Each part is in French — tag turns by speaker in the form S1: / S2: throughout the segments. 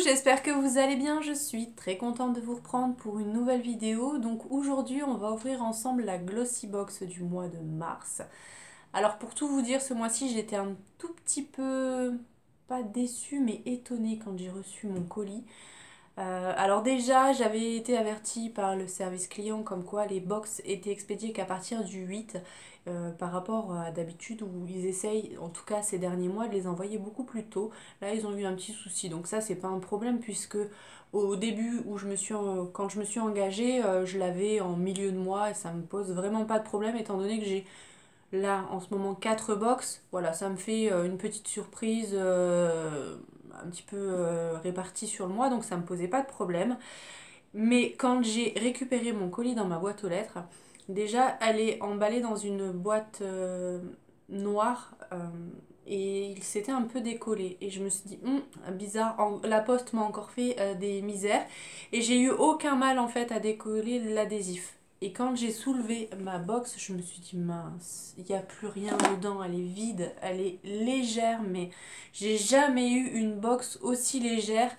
S1: j'espère que vous allez bien, je suis très contente de vous reprendre pour une nouvelle vidéo. Donc aujourd'hui on va ouvrir ensemble la Glossy Box du mois de mars. Alors pour tout vous dire, ce mois-ci j'étais un tout petit peu, pas déçue mais étonnée quand j'ai reçu mon colis. Alors déjà, j'avais été avertie par le service client comme quoi les box étaient expédiées qu'à partir du 8 par rapport à d'habitude où ils essayent, en tout cas ces derniers mois, de les envoyer beaucoup plus tôt. Là, ils ont eu un petit souci, donc ça, c'est pas un problème puisque au début où quand je me suis engagée, je l'avais en milieu de mois et ça me pose vraiment pas de problème étant donné que j'ai là, en ce moment, 4 box. Voilà, ça me fait une petite surprise un petit peu répartie sur le mois, donc ça me posait pas de problème. Mais quand j'ai récupéré mon colis dans ma boîte aux lettres, déjà, elle est emballée dans une boîte noire et il s'était un peu décollé. Et je me suis dit, bizarre, la poste m'a encore fait des misères. Et j'ai eu aucun mal en fait à décoller l'adhésif. Et quand j'ai soulevé ma box, je me suis dit mince, il n'y a plus rien dedans, elle est vide, elle est légère, mais j'ai jamais eu une box aussi légère.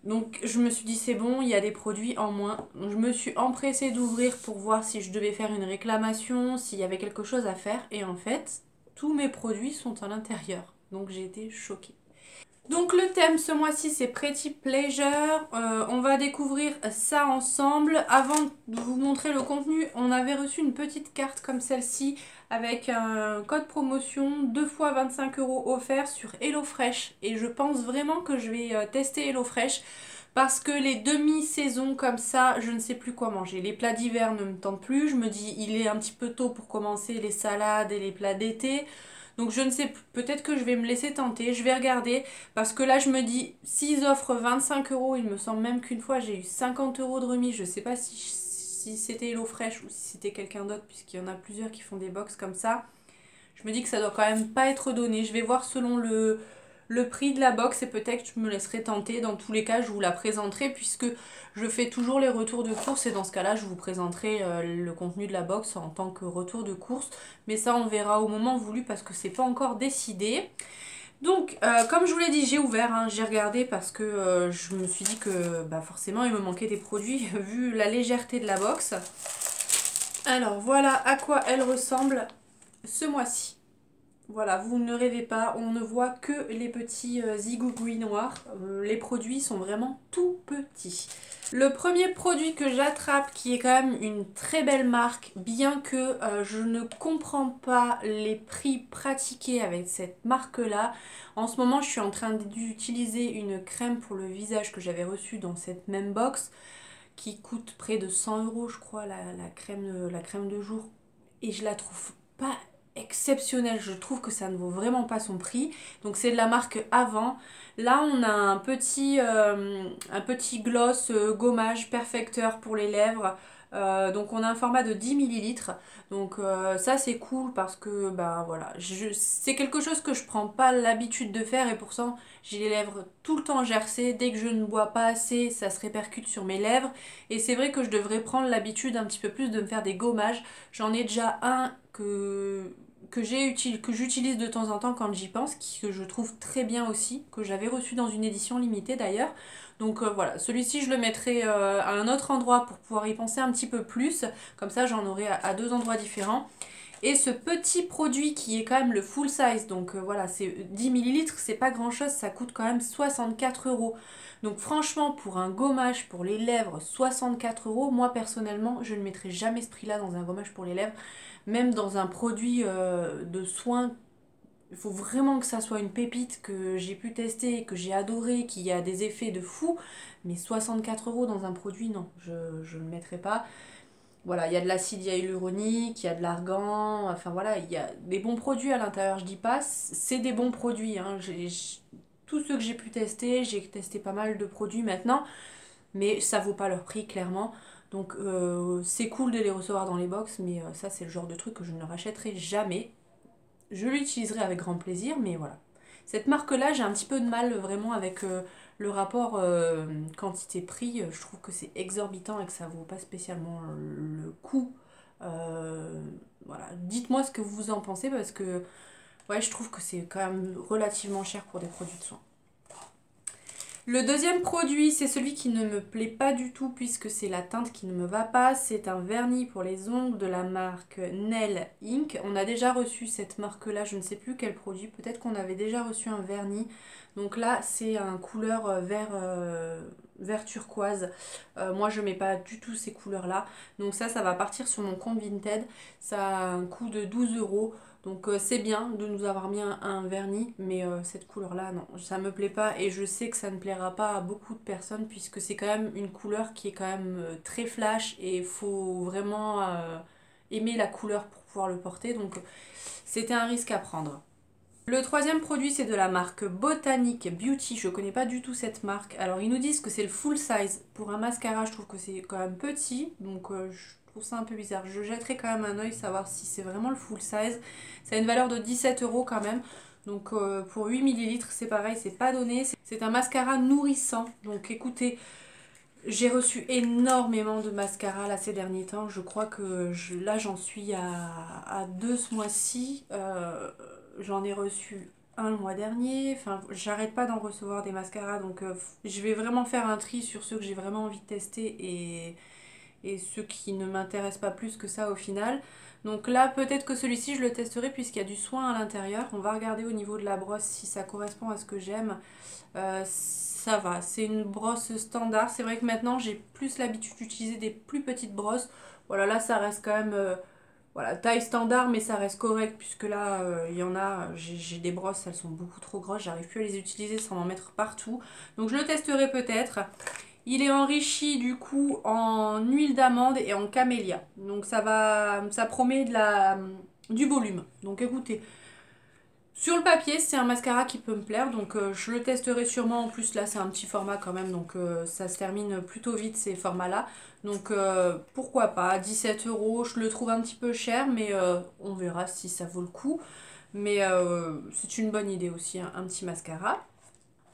S1: Donc je me suis dit c'est bon, il y a des produits en moins. Donc, je me suis empressée d'ouvrir pour voir si je devais faire une réclamation, s'il y avait quelque chose à faire. Et en fait, tous mes produits sont à l'intérieur. Donc j'ai été choquée. Donc le thème ce mois-ci c'est Pretty Pleasure. On va découvrir ça ensemble. Avant de vous montrer le contenu, on avait reçu une petite carte comme celle-ci avec un code promotion 2 fois 25 € offert sur HelloFresh. Et je pense vraiment que je vais tester HelloFresh parce que les demi-saisons comme ça, je ne sais plus quoi manger. Les plats d'hiver ne me tentent plus. Je me dis il est un petit peu tôt pour commencer les salades et les plats d'été. Donc je ne sais, peut-être que je vais me laisser tenter, je vais regarder, parce que là je me dis, s'ils offrent 25 €, il me semble même qu'une fois j'ai eu 50 € de remise, je ne sais pas si c'était HelloFresh ou si c'était quelqu'un d'autre, puisqu'il y en a plusieurs qui font des box comme ça. Je me dis que ça doit quand même pas être donné, je vais voir selon le prix de la box et peut-être que je me laisserai tenter. Dans tous les cas, je vous la présenterai puisque je fais toujours les retours de course et dans ce cas-là, je vous présenterai le contenu de la box en tant que retour de course. Mais ça, on verra au moment voulu parce que c'est pas encore décidé. Donc, comme je vous l'ai dit, j'ai ouvert, hein, j'ai regardé parce que je me suis dit que bah, forcément, il me manquait des produits vu la légèreté de la box. Alors, voilà à quoi elle ressemble ce mois-ci. Voilà, vous ne rêvez pas, on ne voit que les petits zigouigouis noirs. Les produits sont vraiment tout petits. Le premier produit que j'attrape, qui est quand même une très belle marque, bien que je ne comprends pas les prix pratiqués avec cette marque-là. En ce moment, je suis en train d'utiliser une crème pour le visage que j'avais reçue dans cette même box, qui coûte près de 100 € je crois, la crème de jour. Et je la trouve pas exceptionnelle, je trouve que ça ne vaut vraiment pas son prix. Donc c'est de la marque Avant. Là on a un petit gloss gommage perfecteur pour les lèvres. Donc on a un format de 10 millilitres. Donc ça c'est cool parce que bah voilà, c'est quelque chose que je prends pas l'habitude de faire et pourtant j'ai les lèvres tout le temps gercées. Dès que je ne bois pas assez, ça se répercute sur mes lèvres. Et c'est vrai que je devrais prendre l'habitude un petit peu plus de me faire des gommages. J'en ai déjà un que j'utilise de temps en temps quand j'y pense, que je trouve très bien aussi, que j'avais reçu dans une édition limitée d'ailleurs. Donc voilà, celui-ci je le mettrai à un autre endroit pour pouvoir y penser un petit peu plus. Comme ça j'en aurai à deux endroits différents. Et ce petit produit qui est quand même le full size, donc voilà, c'est 10 millilitres, c'est pas grand chose, ça coûte quand même 64 €. Donc franchement, pour un gommage pour les lèvres, 64 €, moi personnellement, je ne mettrai jamais ce prix-là dans un gommage pour les lèvres. Même dans un produit de soins, il faut vraiment que ça soit une pépite que j'ai pu tester, que j'ai adoré, qui a des effets de fou. Mais 64 € dans un produit, non, je ne le mettrai pas. Voilà, il y a de l'acide hyaluronique, il y a de l'argan, enfin voilà, il y a des bons produits à l'intérieur, je dis pas, c'est des bons produits. Hein. Tous ceux que j'ai pu tester, j'ai testé pas mal de produits maintenant, mais ça vaut pas leur prix clairement. Donc c'est cool de les recevoir dans les box, mais ça c'est le genre de truc que je ne rachèterai jamais. Je l'utiliserai avec grand plaisir, mais voilà. Cette marque-là, j'ai un petit peu de mal vraiment avec le rapport quantité-prix. Je trouve que c'est exorbitant et que ça vaut pas spécialement le coup. Euh, voilà. Dites-moi ce que vous en pensez parce que ouais, je trouve que c'est quand même relativement cher pour des produits de soins. Le deuxième produit, c'est celui qui ne me plaît pas du tout puisque c'est la teinte qui ne me va pas. C'est un vernis pour les ongles de la marque Nail Ink. On a déjà reçu cette marque-là, je ne sais plus quel produit. Peut-être qu'on avait déjà reçu un vernis. Donc là, c'est un couleur vert turquoise. Moi, je mets pas du tout ces couleurs-là. Donc ça va partir sur mon compte Vinted. Ça a un coût de 12 euros. Donc c'est bien de nous avoir mis un vernis, mais cette couleur-là, non, ça me plaît pas et je sais que ça ne plaira pas à beaucoup de personnes puisque c'est quand même une couleur qui est quand même très flash et il faut vraiment aimer la couleur pour pouvoir le porter. Donc c'était un risque à prendre. Le troisième produit, c'est de la marque Botanic Beauty. Je connais pas du tout cette marque. Alors, ils nous disent que c'est le full size. Pour un mascara, je trouve que c'est quand même petit. Donc, je trouve ça un peu bizarre. Je jetterai quand même un œil, savoir si c'est vraiment le full size. Ça a une valeur de 17 euros quand même. Donc, pour 8 millilitres, c'est pareil, c'est pas donné. C'est un mascara nourrissant. Donc, écoutez, j'ai reçu énormément de mascara là ces derniers temps. Je crois que là, j'en suis à 2 ce mois-ci. J'en ai reçu un le mois dernier. Enfin, j'arrête pas d'en recevoir des mascaras. Donc, je vais vraiment faire un tri sur ceux que j'ai vraiment envie de tester et ceux qui ne m'intéressent pas plus que ça au final. Donc là, peut-être que celui-ci, je le testerai puisqu'il y a du soin à l'intérieur. On va regarder au niveau de la brosse si ça correspond à ce que j'aime. Ça va, c'est une brosse standard. C'est vrai que maintenant, j'ai plus l'habitude d'utiliser des plus petites brosses. Voilà, là, ça reste quand même... voilà, taille standard, mais ça reste correct puisque là, il y en a, j'ai des brosses, elles sont beaucoup trop grosses, j'arrive plus à les utiliser sans m'en mettre partout. Donc je le testerai peut-être. Il est enrichi du coup en huile d'amande et en camélia. Donc ça promet du volume. Donc écoutez, sur le papier, c'est un mascara qui peut me plaire, donc je le testerai sûrement. En plus, là, c'est un petit format quand même, donc ça se termine plutôt vite ces formats-là. Donc pourquoi pas, 17 euros, je le trouve un petit peu cher, mais on verra si ça vaut le coup. Mais c'est une bonne idée aussi, hein, un petit mascara.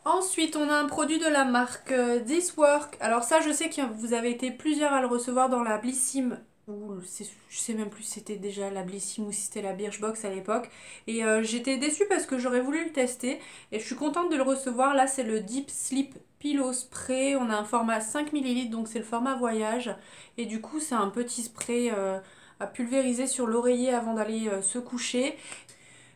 S1: Ensuite, on a un produit de la marque This Work. Alors ça, je sais que vous avez été plusieurs à le recevoir dans la Blissim. Ou je sais même plus si c'était déjà la Blissim ou si c'était la Birchbox à l'époque. Et j'étais déçue parce que j'aurais voulu le tester. Et je suis contente de le recevoir. Là, c'est le Deep Sleep Pillow Spray. On a un format 5 ml, donc c'est le format voyage. Et du coup, c'est un petit spray à pulvériser sur l'oreiller avant d'aller se coucher.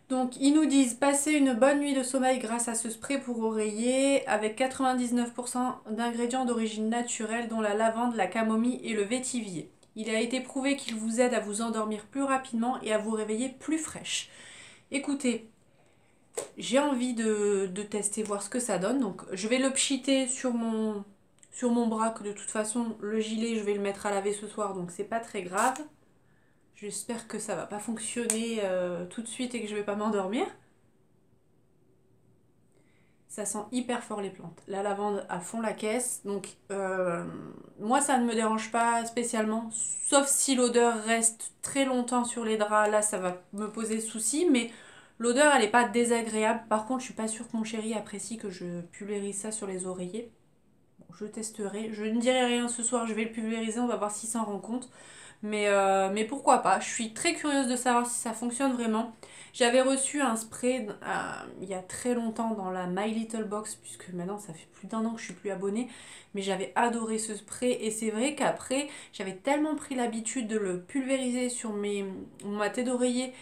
S1: Donc ils nous disent passer une bonne nuit de sommeil grâce à ce spray pour oreiller avec 99% d'ingrédients d'origine naturelle dont la lavande, la camomille et le vétivier. Il a été prouvé qu'il vous aide à vous endormir plus rapidement et à vous réveiller plus fraîche. Écoutez, j'ai envie de tester, voir ce que ça donne. Donc je vais le pchiter sur mon bras, que de toute façon le gilet je vais le mettre à laver ce soir, donc c'est pas très grave. J'espère que ça va pas fonctionner tout de suite et que je vais pas m'endormir. Ça sent hyper fort les plantes. La lavande à fond la caisse. Donc moi ça ne me dérange pas spécialement. Sauf si l'odeur reste très longtemps sur les draps. Là ça va me poser souci. Mais l'odeur elle n'est pas désagréable. Par contre je suis pas sûre que mon chéri apprécie que je pulvérise ça sur les oreillers. Bon, je testerai. Je ne dirai rien ce soir. Je vais le pulvériser. On va voir s'il s'en rend compte. Mais pourquoi pas, je suis très curieuse de savoir si ça fonctionne vraiment. J'avais reçu un spray il y a très longtemps dans la My Little Box, puisque maintenant ça fait plus d'1 an que je suis plus abonnée, mais j'avais adoré ce spray et c'est vrai qu'après j'avais tellement pris l'habitude de le pulvériser sur ma tête d'oreiller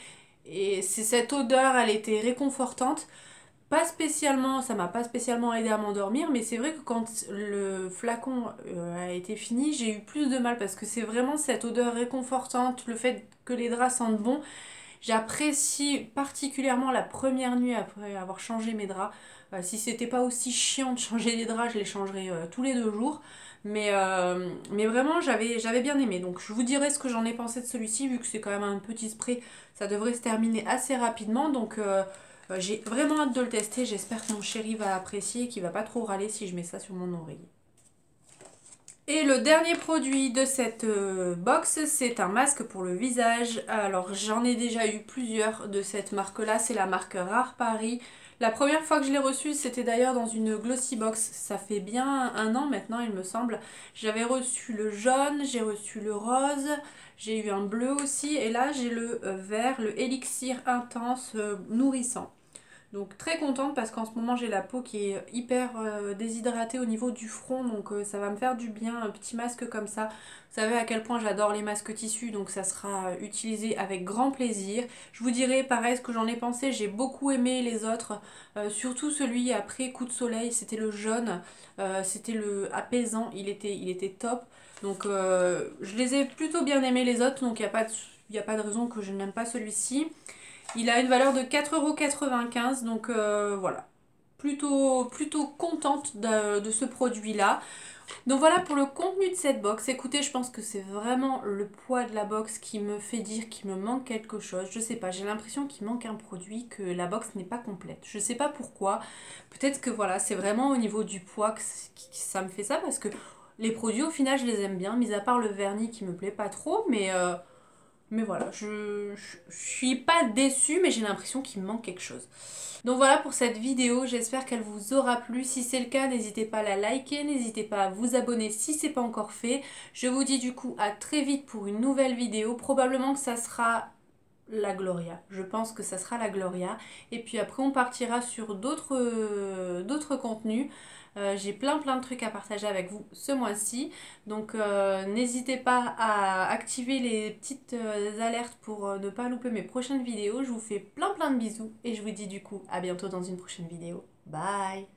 S1: et cette odeur elle était réconfortante. Pas spécialement, ça m'a pas spécialement aidé à m'endormir, mais c'est vrai que quand le flacon a été fini, j'ai eu plus de mal parce que c'est vraiment cette odeur réconfortante, le fait que les draps sentent bon. J'apprécie particulièrement la première nuit après avoir changé mes draps. Si c'était pas aussi chiant de changer les draps, je les changerais tous les 2 jours. Mais vraiment, j'avais bien aimé. Donc je vous dirai ce que j'en ai pensé de celui-ci, vu que c'est quand même un petit spray. Ça devrait se terminer assez rapidement, donc... j'ai vraiment hâte de le tester, j'espère que mon chéri va apprécier et qu'il va pas trop râler si je mets ça sur mon oreiller. Et le dernier produit de cette box, c'est un masque pour le visage. Alors j'en ai déjà eu plusieurs de cette marque-là, c'est la marque Rare Paris. La première fois que je l'ai reçu, c'était d'ailleurs dans une glossy box, ça fait bien 1 an maintenant il me semble. J'avais reçu le jaune, j'ai reçu le rose, j'ai eu un bleu aussi, et là j'ai le vert, le élixir intense nourrissant. Donc très contente parce qu'en ce moment j'ai la peau qui est hyper déshydratée au niveau du front, donc ça va me faire du bien, un petit masque comme ça. Vous savez à quel point j'adore les masques tissus, donc ça sera utilisé avec grand plaisir. Je vous dirai pareil ce que j'en ai pensé, j'ai beaucoup aimé les autres, surtout celui après coup de soleil, c'était le jaune, c'était le apaisant, il était top. Donc je les ai plutôt bien aimés les autres, donc il n'y a pas de raison que je n'aime pas celui-ci. Il a une valeur de 4,95 €, donc voilà. Plutôt contente de ce produit-là. Donc voilà pour le contenu de cette box. Écoutez, je pense que c'est vraiment le poids de la box qui me fait dire qu'il me manque quelque chose. Je sais pas, j'ai l'impression qu'il manque un produit, que la box n'est pas complète. Je sais pas pourquoi. Peut-être que voilà, c'est vraiment au niveau du poids que ça me fait ça, parce que les produits au final je les aime bien, mis à part le vernis qui me plaît pas trop, mais voilà, je suis pas déçue, mais j'ai l'impression qu'il me manque quelque chose. Donc voilà pour cette vidéo, j'espère qu'elle vous aura plu. Si c'est le cas, n'hésitez pas à la liker, n'hésitez pas à vous abonner si c'est pas encore fait. Je vous dis du coup à très vite pour une nouvelle vidéo. Probablement que ça sera la Gloria. Je pense que ça sera la Gloria. Et puis après, on partira sur d'autres contenus. J'ai plein de trucs à partager avec vous ce mois-ci. Donc n'hésitez pas à activer les petites alertes pour ne pas louper mes prochaines vidéos. Je vous fais plein de bisous et je vous dis du coup à bientôt dans une prochaine vidéo. Bye!